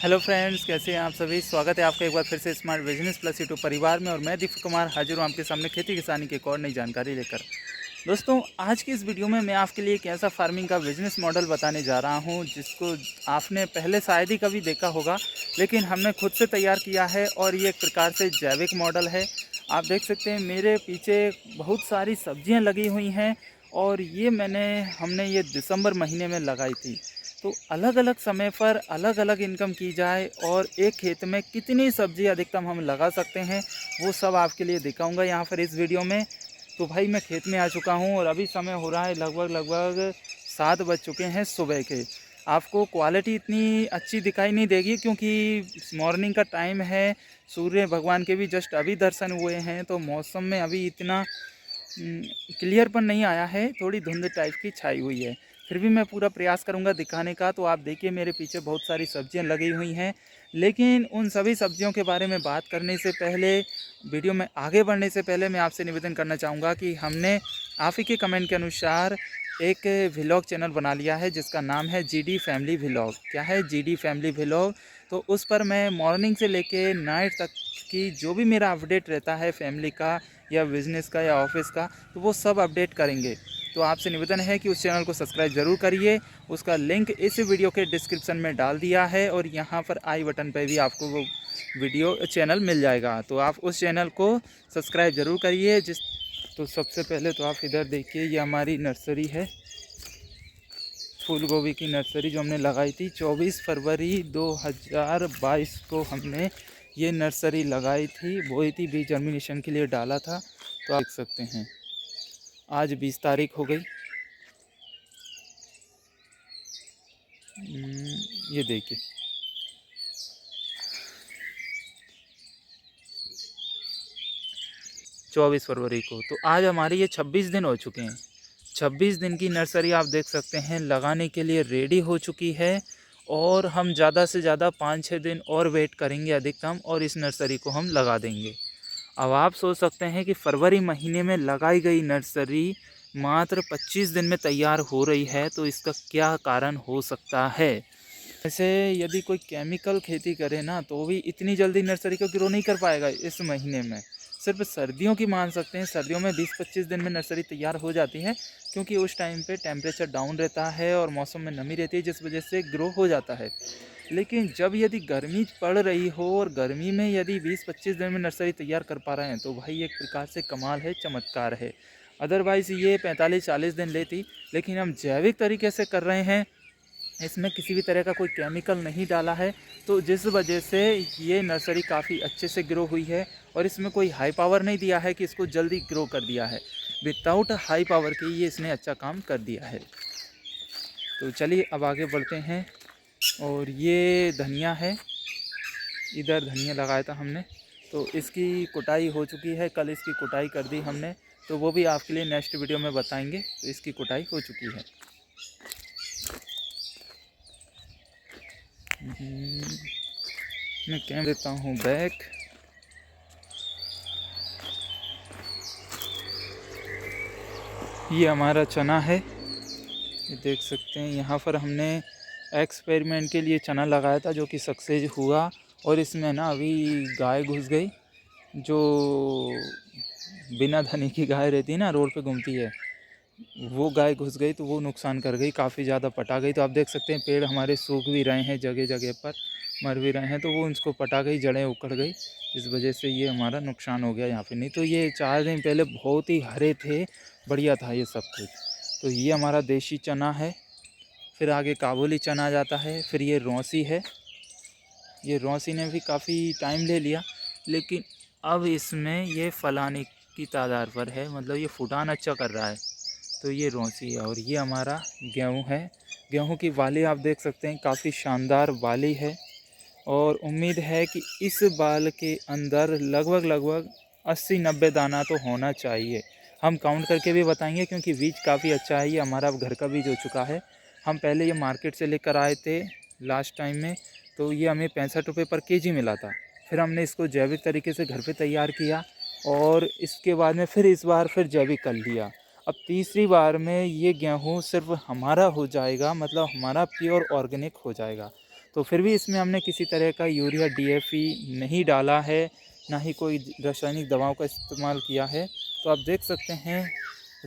Hello friends, कैसे हैं आप सभी। स्वागत है आपका एक बार फिर से स्मार्ट बिजनेस प्लस यूट्यूब परिवार में। और मैं दीपक कुमार हाजिर हूँ आपके सामने खेती किसानी की एक और नई जानकारी लेकर। दोस्तों, आज की इस वीडियो में मैं आपके लिए एक ऐसा फार्मिंग का बिजनेस मॉडल बताने जा रहा हूँ जिसको आपने पहले शायद ही कभी देखा होगा, लेकिन हमने खुद से तैयार किया है और ये एक प्रकार से जैविक मॉडल है। आप देख सकते हैं मेरे पीछे बहुत सारी सब्जियाँ लगी हुई हैं और ये हमने ये दिसंबर महीने में लगाई थी। तो अलग अलग समय पर अलग अलग इनकम की जाए और एक खेत में कितनी सब्जी अधिकतम हम लगा सकते हैं, वो सब आपके लिए दिखाऊंगा यहाँ पर इस वीडियो में। तो भाई, मैं खेत में आ चुका हूँ और अभी समय हो रहा है लगभग 7 बज चुके हैं सुबह के। आपको क्वालिटी इतनी अच्छी दिखाई नहीं देगी क्योंकि मॉर्निंग का टाइम है। सूर्य भगवान के भी जस्ट अभी दर्शन हुए हैं, तो मौसम में अभी इतना क्लियर पर नहीं आया है, थोड़ी धुंध टाइप की छाई हुई है। फिर भी मैं पूरा प्रयास करूंगा दिखाने का। तो आप देखिए मेरे पीछे बहुत सारी सब्जियां लगी हुई हैं, लेकिन उन सभी सब्जियों के बारे में बात करने से पहले, वीडियो में आगे बढ़ने से पहले मैं आपसे निवेदन करना चाहूँगा कि हमने आप ही के कमेंट के अनुसार एक व्लॉग चैनल बना लिया है जिसका नाम है जीडी फैमिली व्लॉग। क्या है? GD family vlog. तो उस पर मैं मॉर्निंग से लेके नाइट तक की जो भी मेरा अपडेट रहता है फैमिली का या बिज़नेस का या ऑफिस का, तो वो सब अपडेट करेंगे। तो आपसे निवेदन है कि उस चैनल को सब्सक्राइब ज़रूर करिए। उसका लिंक इस वीडियो के डिस्क्रिप्शन में डाल दिया है और यहाँ पर आई बटन पर भी आपको वो वीडियो चैनल मिल जाएगा, तो आप उस चैनल को सब्सक्राइब ज़रूर करिए। तो सबसे पहले तो आप इधर देखिए, ये हमारी नर्सरी है, फूल गोभी की नर्सरी जो हमने लगाई थी 24 फरवरी 2022 को हमने ये नर्सरी लगाई थी, बोई थी, बीज जर्मिनेशन के लिए डाला था। तो आप देख सकते हैं आज 20 तारीख हो गई। ये देखिए, 24 फरवरी को। तो आज हमारे ये 26 दिन हो चुके हैं। 26 दिन की नर्सरी आप देख सकते हैं लगाने के लिए रेडी हो चुकी है। और हम ज़्यादा से ज़्यादा 5-6 दिन और वेट करेंगे अधिकतम, और इस नर्सरी को हम लगा देंगे। अब आप सोच सकते हैं कि फरवरी महीने में लगाई गई नर्सरी मात्र 25 दिन में तैयार हो रही है, तो इसका क्या कारण हो सकता है। ऐसे यदि कोई केमिकल खेती करे ना, तो भी इतनी जल्दी नर्सरी को ग्रो नहीं कर पाएगा इस महीने में। सिर्फ सर्दियों की मान सकते हैं, सर्दियों में 20-25 दिन में नर्सरी तैयार हो जाती है, क्योंकि उस टाइम पे टेम्परेचर डाउन रहता है और मौसम में नमी रहती है, जिस वजह से ग्रो हो जाता है। लेकिन जब यदि गर्मी पड़ रही हो और गर्मी में यदि 20-25 दिन में नर्सरी तैयार कर पा रहे हैं, तो भाई एक प्रकार से कमाल है, चमत्कार है। अदरवाइज़ ये 45-40 दिन लेती, लेकिन हम जैविक तरीके से कर रहे हैं, इसमें किसी भी तरह का कोई केमिकल नहीं डाला है, तो जिस वजह से ये नर्सरी काफ़ी अच्छे से ग्रो हुई है। और इसमें कोई हाई पावर नहीं दिया है कि इसको जल्दी ग्रो कर दिया है, विदाउट हाई पावर के ये इसने अच्छा काम कर दिया है। तो चलिए अब आगे बढ़ते हैं। और ये धनिया है, इधर धनिया लगाया था हमने, तो इसकी कुटाई हो चुकी है, कल इसकी कुटाई कर दी हमने, तो वो भी आपके लिए नेक्स्ट वीडियो में बताएंगे। तो इसकी कुटाई हो चुकी है। मैं कह देता हूँ बैक। ये हमारा चना है, ये देख सकते हैं। यहाँ पर हमने एक्सपेरिमेंट के लिए चना लगाया था जो कि सक्सेस हुआ। और इसमें ना अभी गाय घुस गई, जो बिना धनी की गाय रहती है ना, रोड पे घूमती है, वो गाय घुस गई, तो वो नुकसान कर गई, काफ़ी ज़्यादा पटा गई। तो आप देख सकते हैं पेड़ हमारे सूख भी रहे हैं, जगह जगह पर मर भी रहे हैं, तो वो उसको पटा गई, जड़ें उखड़ गई, इस वजह से ये हमारा नुकसान हो गया यहाँ पे। नहीं तो ये 4 दिन पहले बहुत ही हरे थे, बढ़िया था ये सब कुछ। तो ये हमारा देसी चना है। फिर आगे काबुली चना आ जाता है। फिर ये रौंसी है, ये रौंसी ने भी काफ़ी टाइम ले लिया, लेकिन अब इसमें ये फलाने की तादाद पर है, मतलब ये फुटान अच्छा कर रहा है। तो ये रौंसी है। और ये हमारा गेहूँ है। गेहूँ की बाली आप देख सकते हैं, काफ़ी शानदार बाली है। और उम्मीद है कि इस बाल के अंदर लगभग 80-90 दाना तो होना चाहिए। हम काउंट करके भी बताएंगे, क्योंकि बीज काफ़ी अच्छा है। ये हमारा घर का बीज हो चुका है। हम पहले ये मार्केट से लेकर आए थे लास्ट टाइम में, तो ये हमें 65 रुपये पर केजी मिला था। फिर हमने इसको जैविक तरीके से घर पे तैयार किया, और इसके बाद में फिर इस बार फिर जैविक कर लिया। अब तीसरी बार में ये गेहूँ सिर्फ हमारा हो जाएगा, मतलब हमारा प्योर ऑर्गेनिक हो जाएगा। तो फिर भी इसमें हमने किसी तरह का यूरिया DAP नहीं डाला है, ना ही कोई रासायनिक दवाओं का इस्तेमाल किया है। तो आप देख सकते हैं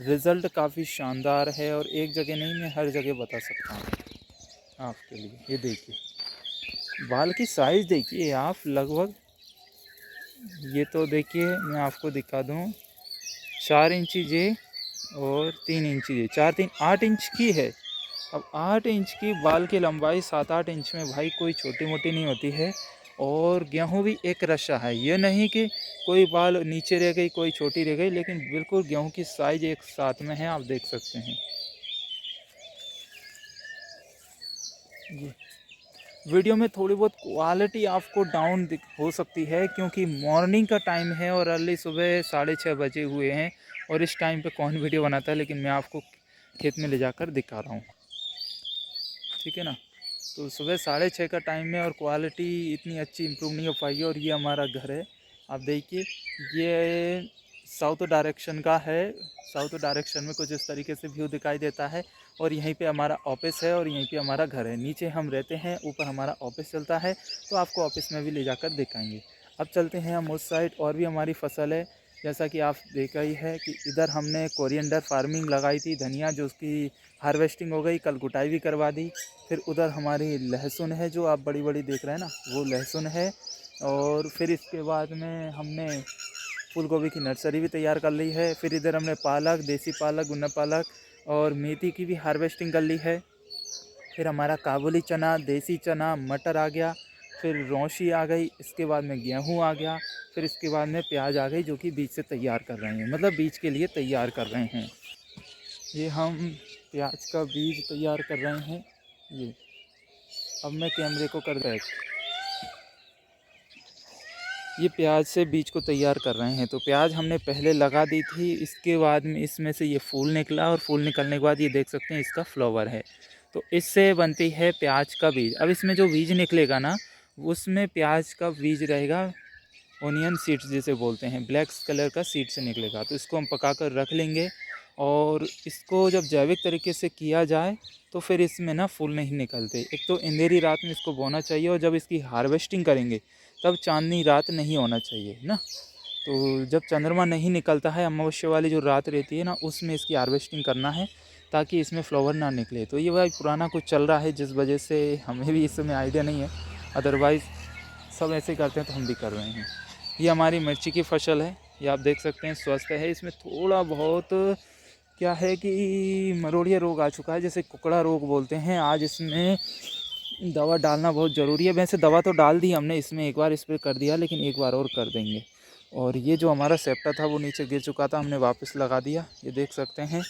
रिज़ल्ट काफ़ी शानदार है, और एक जगह नहीं, मैं हर जगह बता सकता हूँ आपके लिए। ये देखिए बाल की साइज़ देखिए आप, लगभग ये तो देखिए मैं आपको दिखा दूँ, 4 इंची ये और 3 इंची ये, 4 3 8 इंच की है। अब 8 इंच की बाल की लंबाई 7-8 इंच में भाई कोई छोटी मोटी नहीं होती है। और गेहूँ भी एक रस्सा है, ये नहीं कि कोई बाल नीचे रह गई कोई छोटी रह गई, लेकिन बिल्कुल गेहूँ की साइज़ एक साथ में है, आप देख सकते हैं। जी, वीडियो में थोड़ी बहुत क्वालिटी आपको डाउन हो सकती है, क्योंकि मॉर्निंग का टाइम है और अर्ली सुबह 6:30 बजे हुए हैं, और इस टाइम पे कौन वीडियो बनाता है। लेकिन मैं आपको खेत में ले जाकर दिखा रहा हूँ, ठीक है ना। तो सुबह 6:30 का टाइम है और क्वालिटी इतनी अच्छी इम्प्रूव नहीं हो पाई है। और ये हमारा घर है, आप देखिए, ये साउथ डायरेक्शन का है। साउथ डायरेक्शन में कुछ इस तरीके से व्यू दिखाई देता है, और यहीं पे हमारा ऑफिस है और यहीं पे हमारा घर है। नीचे हम रहते हैं, ऊपर हमारा ऑफिस चलता है, तो आपको ऑफिस में भी ले जाकर दिखाएंगे। अब चलते हैं हम उस साइड, और भी हमारी फसल है। जैसा कि आप देखा ही है कि इधर हमने कोरिएंडर फार्मिंग लगाई थी, धनिया, जो उसकी हार्वेस्टिंग हो गई, कल कुटाई भी करवा दी। फिर उधर हमारी लहसुन है, जो आप बड़ी बड़ी देख रहे हैं ना, वो लहसुन है। और फिर इसके बाद में हमने फूल गोभी की नर्सरी भी तैयार कर ली है। फिर इधर हमने पालक, देसी पालक, गुन्ना पालक और मेथी की भी हार्वेस्टिंग कर ली है। फिर हमारा काबुली चना, देसी चना, मटर आ गया। फिर रौशी आ गई, इसके बाद में गेहूँ आ गया। फिर इसके बाद में प्याज आ गई, जो कि बीज से तैयार कर रहे हैं, मतलब बीज के लिए तैयार कर रहे हैं। ये हम प्याज का बीज तैयार कर रहे हैं। ये अब मैं कैमरे को कर बैक, ये प्याज से बीज को तैयार कर रहे हैं। तो प्याज हमने पहले लगा दी थी, इसके बाद में इसमें से ये फूल निकला, और फूल निकलने के बाद ये देख सकते हैं इसका फ्लावर है। तो इससे बनती है प्याज का बीज। अब इसमें जो बीज निकलेगा ना, उसमें प्याज का बीज रहेगा, ओनियन सीड्स जिसे बोलते हैं, ब्लैक कलर का सीड से निकलेगा। तो इसको हम पका कर रख लेंगे, और इसको जब जैविक तरीके से किया जाए तो फिर इसमें ना फूल नहीं निकलते। एक तो अंधेरी रात में इसको बोना चाहिए, और जब इसकी हार्वेस्टिंग करेंगे तब चांदनी रात नहीं होना चाहिए ना। तो जब चंद्रमा नहीं निकलता है, अमावस्या वाली जो रात रहती है ना, उसमें इसकी हार्वेस्टिंग करना है, ताकि इसमें फ्लावर ना निकले। तो ये भाई पुराना कुछ चल रहा है, जिस वजह से हमें भी इस समय आइडिया नहीं है, अदरवाइज़ सब ऐसे करते हैं तो हम भी कर रहे हैं। ये हमारी मिर्ची की फसल है, ये आप देख सकते हैं स्वस्थ है। इसमें थोड़ा बहुत क्या है कि मरोड़िया रोग आ चुका है, जैसे कुकड़ा रोग बोलते हैं। आज इसमें दवा डालना बहुत ज़रूरी है। वैसे दवा तो डाल दी हमने, इसमें एक बार स्प्रे कर दिया, लेकिन एक बार और कर देंगे। और ये जो हमारा सेप्टा था वो नीचे गिर चुका था, हमने वापस लगा दिया, ये देख सकते हैं।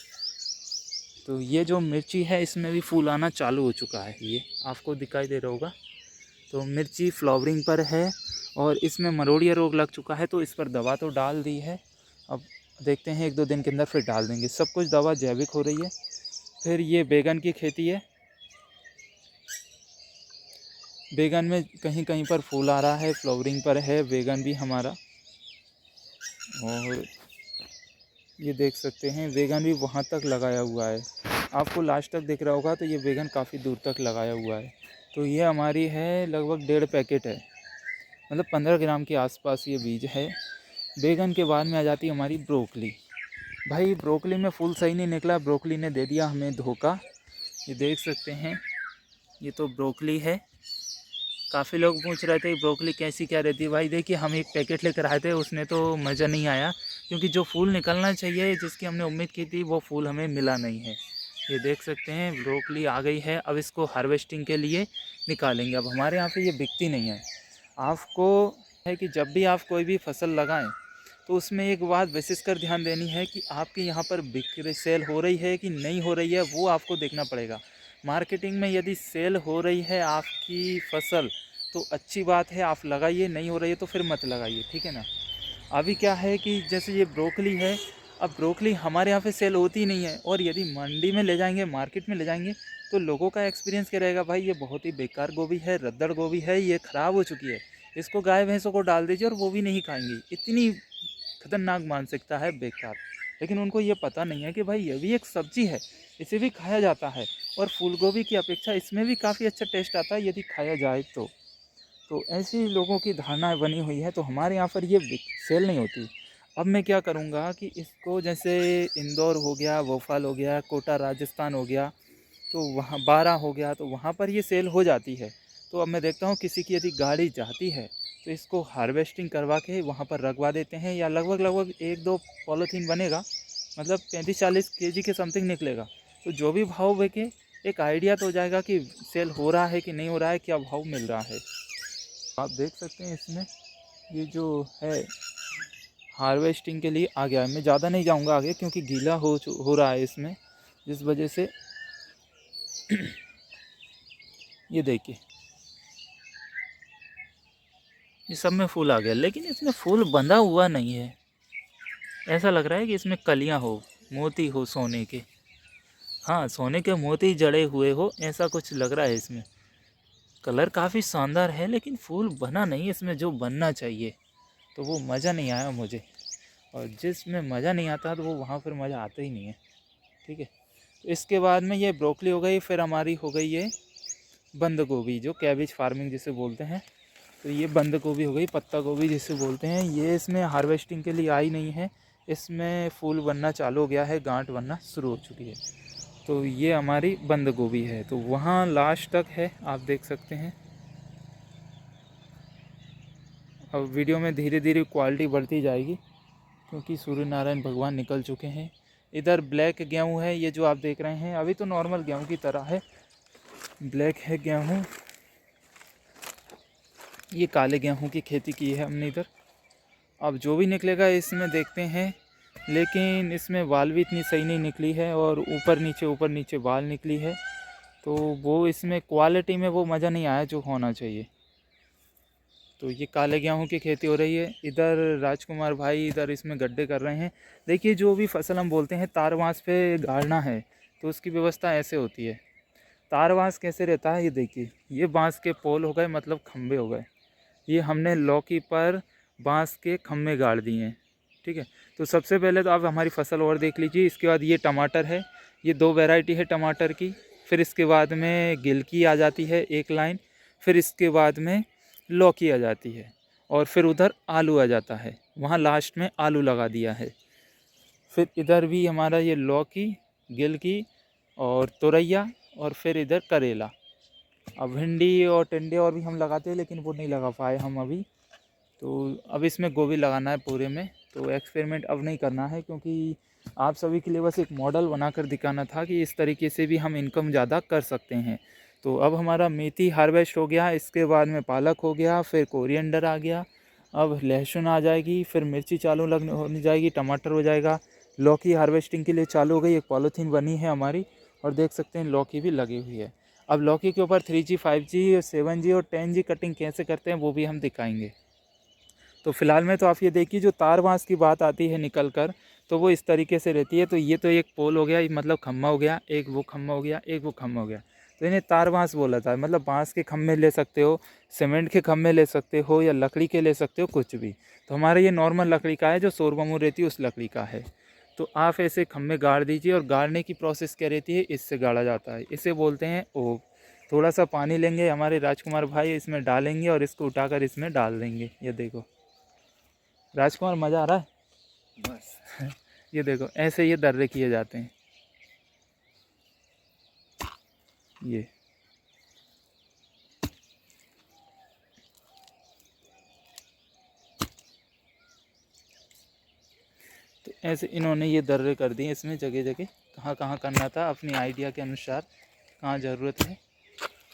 तो ये जो मिर्ची है इसमें भी फूल आना चालू हो चुका है, ये आपको दिखाई दे रहा होगा। तो मिर्ची फ्लावरिंग पर है, और इसमें मरोड़िया रोग लग चुका है, तो इस पर दवा तो डाल दी है। अब देखते हैं 1-2 दिन के अंदर फिर डाल देंगे। सब कुछ दवा जैविक हो रही है। फिर ये बैगन की खेती है, बैगन में कहीं कहीं पर फूल आ रहा है, फ्लावरिंग पर है बैगन भी हमारा। और ये देख सकते हैं बैगन भी वहाँ तक लगाया हुआ है, आपको लास्ट तक दिख रहा होगा। तो ये बैगन काफ़ी दूर तक लगाया हुआ है। तो ये हमारी है लगभग 1.5 पैकेट है, मतलब 15 ग्राम के आसपास ये बीज है। बैगन के बाद में आ जाती है हमारी ब्रोकली। भाई ब्रोकली में फूल सही नहीं निकला, ब्रोकली ने दे दिया हमें धोखा। ये देख सकते हैं, ये तो ब्रोकली है। काफ़ी लोग पूछ रहे थे ब्रोकली कैसी क्या रहती है। भाई देखिए, हम एक पैकेट लेकर आए थे, उसने तो मज़ा नहीं आया, क्योंकि जो फूल निकलना चाहिए, जिसकी हमने उम्मीद की थी, वो फूल हमें मिला नहीं है। ये देख सकते हैं ब्रोकली आ गई है। अब इसको हार्वेस्टिंग के लिए निकालेंगे। अब हमारे यहाँ पे ये बिकती नहीं है। आपको है कि जब भी आप कोई भी फसल लगाएं, तो उसमें एक बात विशेष कर ध्यान देनी है कि आपके यहाँ पर बिक्री सेल हो रही है कि नहीं हो रही है, वो आपको देखना पड़ेगा। मार्केटिंग में यदि सेल हो रही है आपकी फसल, तो अच्छी बात है, आप लगाइए। नहीं हो रही है तो फिर मत लगाइए, ठीक है ना। अभी क्या है कि जैसे ये ब्रोकली है, अब ब्रोकली हमारे यहाँ पे सेल होती नहीं है, और यदि मंडी में ले जाएंगे, मार्केट में ले जाएंगे, तो लोगों का एक्सपीरियंस क्या रहेगा, भाई ये बहुत ही बेकार गोभी है, रद्दड़ गोभी है, ये ख़राब हो चुकी है, इसको गाय भैंसों को डाल दीजिए और वो भी नहीं खाएंगी। इतनी खतरनाक मानसिकता है, बेकार। लेकिन उनको ये पता नहीं है कि भाई ये भी एक सब्जी है, इसे भी खाया जाता है और फूल गोभी की अपेक्षा इसमें भी काफ़ी अच्छा टेस्ट आता है यदि खाया जाए तो ऐसी लोगों की धारणा बनी हुई है, तो हमारे यहाँ पर ये सेल नहीं होती। अब मैं क्या करूँगा कि इसको जैसे इंदौर हो गया, भोपाल हो गया, कोटा राजस्थान हो गया, तो वहाँ बारा हो गया, तो वहाँ पर ये सेल हो जाती है। तो अब मैं देखता हूँ किसी की यदि गाड़ी जाती है तो इसको हार्वेस्टिंग करवा के वहाँ पर रखवा देते हैं, या लगभग लगभग 1-2 पॉलीथीन बनेगा, मतलब 35-40 केजी के समथिंग निकलेगा। तो जो भी भाव बिके एक आइडिया तो हो जाएगा कि सेल हो रहा है कि नहीं हो रहा है, क्या भाव मिल रहा है। आप देख सकते हैं इसमें ये जो है हार्वेस्टिंग के लिए आ गया है। मैं ज़्यादा नहीं जाऊँगा आगे क्योंकि गीला हो रहा है इसमें, जिस वजह से ये देखिए ये सब में फूल आ गया, लेकिन इसमें फूल बंधा हुआ नहीं है। ऐसा लग रहा है कि इसमें कलियां हो, मोती हो सोने के। हाँ, सोने के मोती जड़े हुए हो, ऐसा कुछ लग रहा है इसमें। कलर काफ़ी शानदार है लेकिन फूल बना नहीं इसमें जो बनना चाहिए, तो वो मज़ा नहीं आया मुझे। और जिसमें मज़ा नहीं आता तो वो वहाँ पर मज़ा आता ही नहीं है। ठीक है, तो इसके बाद में ये ब्रोकली हो गई, फिर हमारी हो गई ये बंद गोभी, जो कैबेज फार्मिंग जिसे बोलते हैं। तो ये बंद गोभी हो गई, पत्ता गोभी जिसे बोलते हैं। ये इसमें हार्वेस्टिंग के लिए आई नहीं है, इसमें फूल बनना चालू हो गया है, गांठ बनना शुरू हो चुकी है। तो ये हमारी बंद गोभी है, तो वहाँ लास्ट तक है, आप देख सकते हैं। अब वीडियो में धीरे धीरे क्वालिटी बढ़ती जाएगी क्योंकि सूर्य नारायण भगवान निकल चुके हैं। इधर ब्लैक गेहूँ है, ये जो आप देख रहे हैं अभी तो नॉर्मल गेहूँ की तरह है, ब्लैक है गेहूँ। ये काले गेहूँ की खेती की है हमने इधर। अब जो भी निकलेगा इसमें देखते हैं, लेकिन इसमें बाल भी इतनी सही नहीं निकली है और ऊपर नीचे बाल निकली है, तो वो इसमें क्वालिटी में वो मज़ा नहीं आया जो होना चाहिए। तो ये काले गेहूँ की खेती हो रही है। इधर राजकुमार भाई इधर इसमें गड्ढे कर रहे हैं। देखिए जो भी फसल हम बोलते हैं तार बांस पे गाड़ना है, तो उसकी व्यवस्था ऐसे होती है। तार बांस कैसे रहता है, ये देखिए, ये बांस के पोल हो गए, मतलब खम्भे हो गए। ये हमने लौकी पर बांस के खम्भे गाड़ दिए हैं। ठीक है, तो सबसे पहले तो आप हमारी फसल और देख लीजिए। इसके बाद ये टमाटर है, ये 2 वैरायटी है टमाटर की। फिर इसके बाद में गिलकी आ जाती है एक लाइन, फिर इसके बाद में लौकी आ जाती है, और फिर उधर आलू आ जाता है। वहाँ लास्ट में आलू लगा दिया है। फिर इधर भी हमारा ये लौकी, गिलकी और तुरैया, और फिर इधर करेला। अब भिंडी और टिंडे और भी हम लगाते हैं, लेकिन वो नहीं लगा पाए हम अभी। तो अब इसमें गोभी लगाना है पूरे में। तो एक्सपेरिमेंट अब नहीं करना है, क्योंकि आप सभी के लिए बस एक मॉडल बनाकर दिखाना था कि इस तरीके से भी हम इनकम ज़्यादा कर सकते हैं। तो अब हमारा मेथी हार्वेस्ट हो गया, इसके बाद में पालक हो गया, फिर कोरिएंडर आ गया, अब लहसुन आ जाएगी, फिर मिर्ची चालू लगने होने जाएगी, टमाटर हो जाएगा, लौकी हार्वेस्टिंग के लिए चालू हो गई, एक पॉलीथीन बनी है हमारी, और देख सकते हैं लौकी भी लगी हुई है। अब लौकी के ऊपर 3G, 5G, 7G और 10G कटिंग कैसे करते हैं वो भी हम दिखाएंगे। तो फिलहाल में तो आप ये देखिए, जो तार बांस की बात आती है निकल कर, तो वो इस तरीके से रहती है। तो ये तो एक पोल हो गया, मतलब खम्भा हो गया, एक वो खम्भा हो गया, एक वो खम्भा हो गया, तो इन्हें तार बांस बोला था। मतलब बांस के खम्भे ले सकते हो, सीमेंट के खम्भे ले सकते हो, या लकड़ी के ले सकते हो, कुछ भी। तो हमारा ये नॉर्मल लकड़ी का है, जो शोरबमूर रहती है उस लकड़ी का है। तो आप ऐसे खम्भे गाड़ दीजिए, और गाड़ने की प्रोसेस क्या रहती है, इससे गाड़ा जाता है, इसे बोलते हैं ओग। थोड़ा सा पानी लेंगे, हमारे राजकुमार भाई इसमें डालेंगे और इसको उठाकर इसमें डाल देंगे। ये देखो राजकुमार, मज़ा आ रहा है बस। ये देखो ऐसे ये दर्रे किए जाते हैं। ये तो ऐसे इन्होंने ये दर्रे कर दिए इसमें जगह जगह, कहाँ कहाँ करना था अपनी आइडिया के अनुसार, कहाँ ज़रूरत है।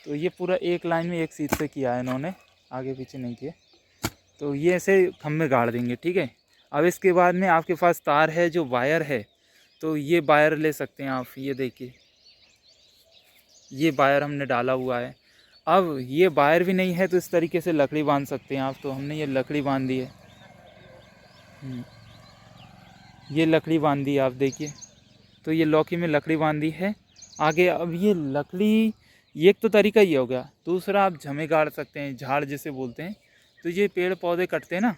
तो ये पूरा एक लाइन में एक सीध से किया है इन्होंने, आगे पीछे नहीं किया। तो ये ऐसे खम्भे गाड़ देंगे। ठीक है, अब इसके बाद में आपके पास तार है, जो वायर है, तो ये वायर ले सकते हैं आप। ये देखिए, ये वायर हमने डाला हुआ है। अब ये वायर भी नहीं है तो इस तरीके से लकड़ी बांध सकते हैं आप। तो हमने ये लकड़ी बांध दी है, ये लकड़ी बांध दी आप देखिए। तो ये लौकी में लकड़ी बांधी है आगे। अब ये लकड़ी, ये एक तो तरीका ये हो गया। दूसरा आप झमे गाड़ सकते हैं, झाड़ जिसे बोलते हैं। तो ये पेड़ पौधे कटते हैं ना,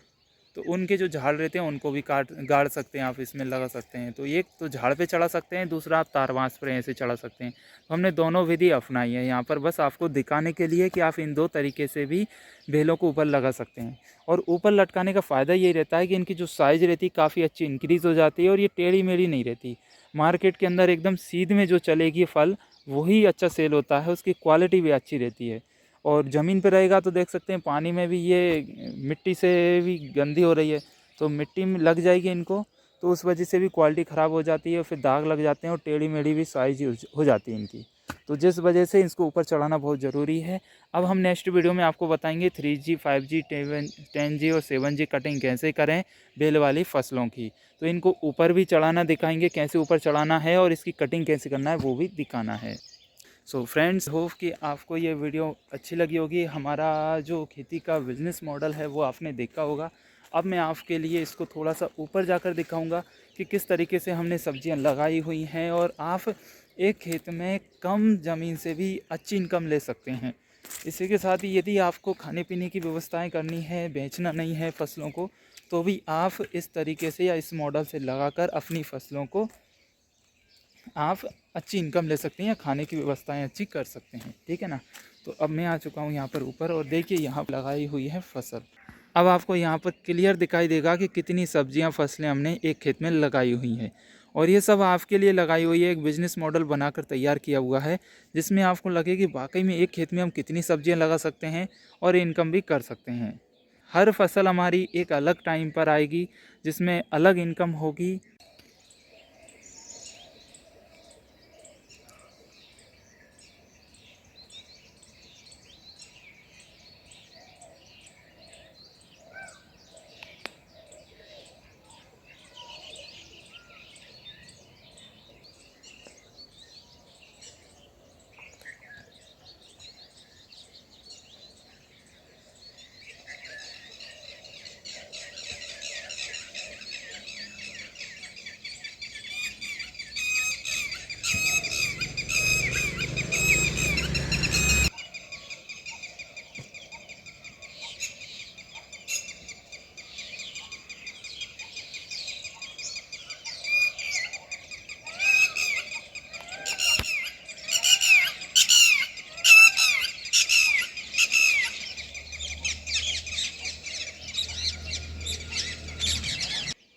तो उनके जो झाड़ रहते हैं उनको भी गाड़ सकते हैं, आप इसमें लगा सकते हैं। तो एक तो झाड़ पे चढ़ा सकते हैं, दूसरा आप तार बांस पर ऐसे चढ़ा सकते हैं। तो हमने दोनों विधि अपनाई है यहाँ पर, बस आपको दिखाने के लिए कि आप इन 2 तरीके से भी बेलों को ऊपर लगा सकते हैं। और ऊपर लटकाने का फ़ायदा ये रहता है कि इनकी जो साइज़ रहती है काफ़ी अच्छी इंक्रीज़ हो जाती है और ये टेढ़ी मेढ़ी नहीं रहती। मार्केट के अंदर एकदम सीध में जो चलेगी फल वही अच्छा सेल होता है, उसकी क्वालिटी भी अच्छी रहती है। और ज़मीन पे रहेगा तो देख सकते हैं पानी में भी ये मिट्टी से भी गंदी हो रही है, तो मिट्टी में लग जाएगी इनको, तो उस वजह से भी क्वालिटी ख़राब हो जाती है, फिर दाग लग जाते हैं और टेढ़ी मेढ़ी भी साइज हो जाती है इनकी। तो जिस वजह से इसको ऊपर चढ़ाना बहुत ज़रूरी है। अब हम नेक्स्ट वीडियो में आपको बताएंगे 3G 5G 10G और 7G कटिंग कैसे करें बेल वाली फसलों की। तो इनको ऊपर भी चढ़ाना दिखाएंगे, कैसे ऊपर चढ़ाना है और इसकी कटिंग कैसे करना है वो भी दिखाना है। सो फ्रेंड्स, होप कि आपको ये वीडियो अच्छी लगी होगी। हमारा जो खेती का बिज़नेस मॉडल है वो आपने देखा होगा। अब मैं आपके लिए इसको थोड़ा सा ऊपर जाकर दिखाऊंगा कि किस तरीके से हमने सब्जियां लगाई हुई हैं और आप एक खेत में कम ज़मीन से भी अच्छी इनकम ले सकते हैं। इसी के साथ ही यदि आपको खाने पीने की व्यवस्थाएं करनी है, बेचना नहीं है फसलों को, तो भी आप इस तरीके से या इस मॉडल से लगाकर अपनी फसलों को आप अच्छी इनकम ले सकते हैं या खाने की व्यवस्थाएं अच्छी कर सकते हैं, ठीक है ना। तो अब मैं आ चुका हूँ यहाँ पर ऊपर और देखिए यहाँ पर लगाई हुई है फसल। अब आपको यहाँ पर क्लियर दिखाई देगा कि कितनी सब्जियाँ फसलें हमने एक खेत में लगाई हुई हैं। और ये सब आपके लिए लगाई हुई है, एक बिज़नेस मॉडल बनाकर तैयार किया हुआ है, जिसमें आपको लगे कि वाकई में एक खेत में हम कितनी सब्जियाँ लगा सकते हैं और इनकम भी कर सकते हैं। हर फसल हमारी एक अलग टाइम पर आएगी जिसमें अलग इनकम होगी।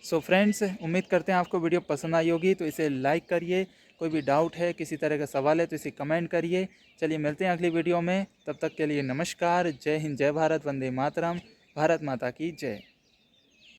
सो फ्रेंड्स, उम्मीद करते हैं आपको वीडियो पसंद आई होगी, तो इसे लाइक करिए। कोई भी डाउट है, किसी तरह का सवाल है तो इसे कमेंट करिए। चलिए मिलते हैं अगली वीडियो में, तब तक के लिए नमस्कार। जय हिंद, जय भारत, वंदे मातरम, भारत माता की जय।